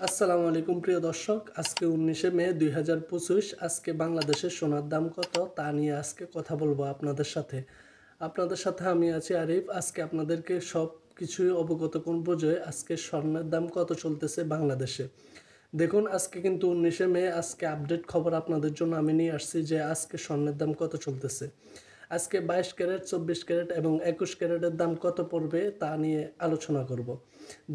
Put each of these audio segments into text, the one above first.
আসসালামু আলাইকুম প্রিয় দর্শক। আজকে 19শে মে 2025। আজকে বাংলাদেশের সোনার দাম কত তা নিয়ে আজকে কথা বলবো আপনাদের সাথে। আমি আছি আরিফ। আজকে আপনাদেরকে সব কিছুই অবগত করব যে আজকে স্বর্ণের দাম কত চলতেছে বাংলাদেশে। দেখুন, আজকে কিন্তু 19শে মে, আজকে আপডেট খবর আপনাদের জন্য আমি নিয়ে আসছি যে আজকে স্বর্ণের দাম কত চলতেছে। আজকে 22 ক্যারেট, 24 ক্যারেট এবং 21 ক্যারেটের দাম কত পড়বে তা নিয়ে আলোচনা করব।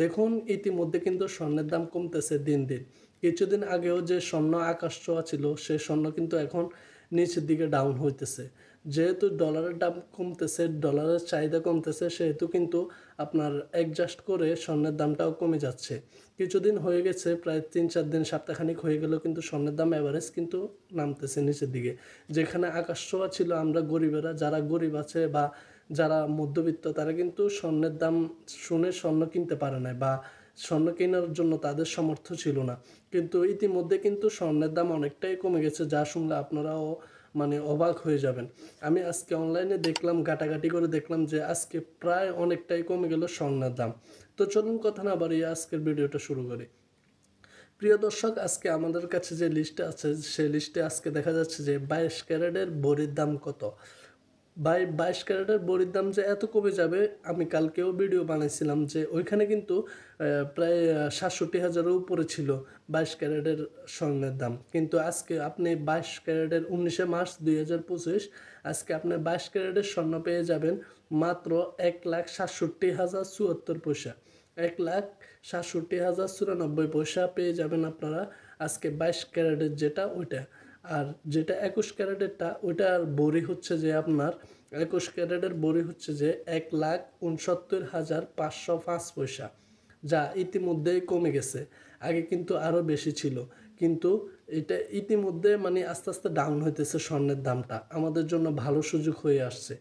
দেখুন, ইতিমধ্যে কিন্তু স্বর্ণের দাম কমতেছে দিন দিন। কিছুদিন আগেও যে স্বর্ণ আকাশ ছোঁয়া ছিল, সে স্বর্ণ কিন্তু এখন নিচের দিকে ডাউন হইতেছে। যেহেতু ডলারের দাম কমতেছে, ডলারের চাহিদা কমতেছে, সেহেতু কিন্তু আপনার অ্যাডজাস্ট করে স্বর্ণের দামটাও কমে যাচ্ছে। কিছুদিন হয়ে গেছে, প্রায় 3-4 দিন, সপ্তাহখানিক হয়ে গেল, কিন্তু স্বর্ণের দাম অ্যাভারেজ কিন্তু নামতেছে নিচের দিকে। যেখানে আকাশ ছোঁয়া ছিল, আমরা গরিবেরা, যারা গরিব আছে বা যারা মধ্যবিত্ত, তারা কিন্তু স্বর্ণের দাম শুনে স্বর্ণ কিনতে পারে না বা স্বর্ণ কেনার জন্য তাদের সামর্থ্য ছিল না। কিন্তু ইতিমধ্যে কিন্তু স্বর্ণের দাম অনেকটাই কমে গেছে, যা শুনলে আপনারাও অবাক হয়ে যাবেন। আমি আজকে অনলাইনে দেখলাম, ঘাটাঘাটি করে দেখলাম যে আজকে প্রায় অনেকটাই কমে গেল স্বর্ণের দাম। তো চলুন কথা না বাড়িয়ে আজকের ভিডিওটা শুরু করি। প্রিয় দর্শক, আজকে আমাদের কাছে যে লিস্টে আছে, সেই লিস্টে আজকে দেখা যাচ্ছে যে 22 ক্যারেটের বড়ির দাম কত। 22 ক্যারেটের বড়ির দাম যে এত কমে যাবে, আমি কালকেও ভিডিও বানাইছিলাম যে ওইখানে কিন্তু প্রায় 67,000-এর উপরে ছিল 22 ক্যারেটের স্বর্ণের দাম। কিন্তু আজকে আপনি 22 ক্যারেটের 19শে মার্চ 2025, আজকে আপনি 22 ক্যারেটের স্বর্ণ পেয়ে যাবেন মাত্র 1,67,074 পয়সা। 1,67,094 পয়সা পেয়ে যাবেন আপনারা আজকে 22 ক্যারেটের যেটা ওইটা। আর যেটা 21 ক্যারেটেরটা, ওইটার বড়ি হচ্ছে যে আপনার 21 ক্যারেটের বড়ি হচ্ছে যে 1,69,505 পয়সা, যা ইতিমধ্যেই কমে গেছে। আগে কিন্তু আরও বেশি ছিল, কিন্তু এটা ইতিমধ্যে আস্তে আস্তে ডাউন হইতেছে। স্বর্ণের দামটা আমাদের জন্য ভালো সুযোগ হয়ে আসছে।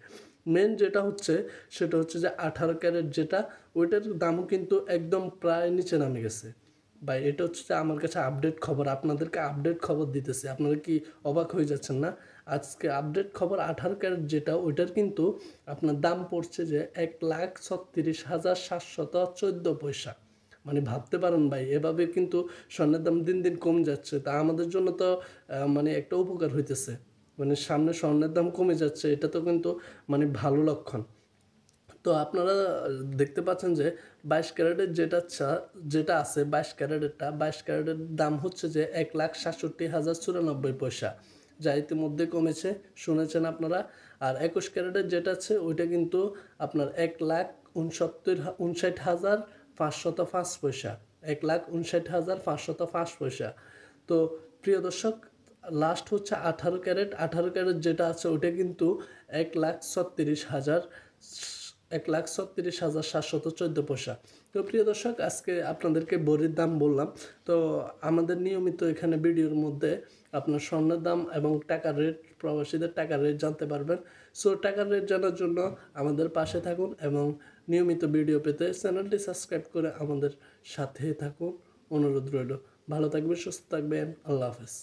মেন যেটা হচ্ছে, সেটা হচ্ছে যে 18 ক্যারেট যেটা, ওইটার দামও কিন্তু একদম প্রায় নিচে নামে গেছে। ভাই, এটা হচ্ছে যে আমার কাছে আপডেট খবর, আপনাদেরকে আপডেট খবর দিতেছে। আপনারা কি অবাক হয়ে যাচ্ছেন না? আজকে আপডেট খবর 18 ক্যারেট যেটা, ওইটার কিন্তু আপনার দাম পড়ছে যে 1,36,714 পয়সা। ভাবতে পারেন ভাই, এভাবে কিন্তু স্বর্ণের দাম দিন দিন কমে যাচ্ছে। তা আমাদের জন্য তো একটা উপকার হইতেছে। সামনে স্বর্ণের দাম কমে যাচ্ছে, এটা তো কিন্তু ভালো লক্ষণ। তো আপনারা দেখতে পাচ্ছেন যে 22 ক্যারেটের যেটা আছে, 22 ক্যারেটেরটা, 22 ক্যারেটের দাম হচ্ছে যে 1,67,094 পয়সা, যা ইতিমধ্যে কমেছে, শুনেছেন আপনারা। আর 21 ক্যারেটের যেটা আছে, ওইটা কিন্তু আপনার 1,59,505 পয়সা। 1,59,505 পয়সা। তো প্রিয় দর্শক, লাস্ট হচ্ছে 18 ক্যারেট। 18 ক্যারেট যেটা আছে, ওটা কিন্তু 1,36,714 পয়সা। তো প্রিয় দর্শক, আজকে আপনাদেরকে বড়ির দাম বললাম। তো আমাদের নিয়মিত এখানে ভিডিওর মধ্যে আপনার স্বর্ণের দাম এবং টাকার রেট, প্রবাসীদের টাকার রেট জানতে পারবেন। সো টাকার রেট জানার জন্য আমাদের পাশে থাকুন এবং নিয়মিত ভিডিও পেতে চ্যানেলটি সাবস্ক্রাইব করে আমাদের সাথে থাকুন, অনুরোধ রইল। ভালো থাকবেন, সুস্থ থাকবেন। আল্লাহ হাফেজ।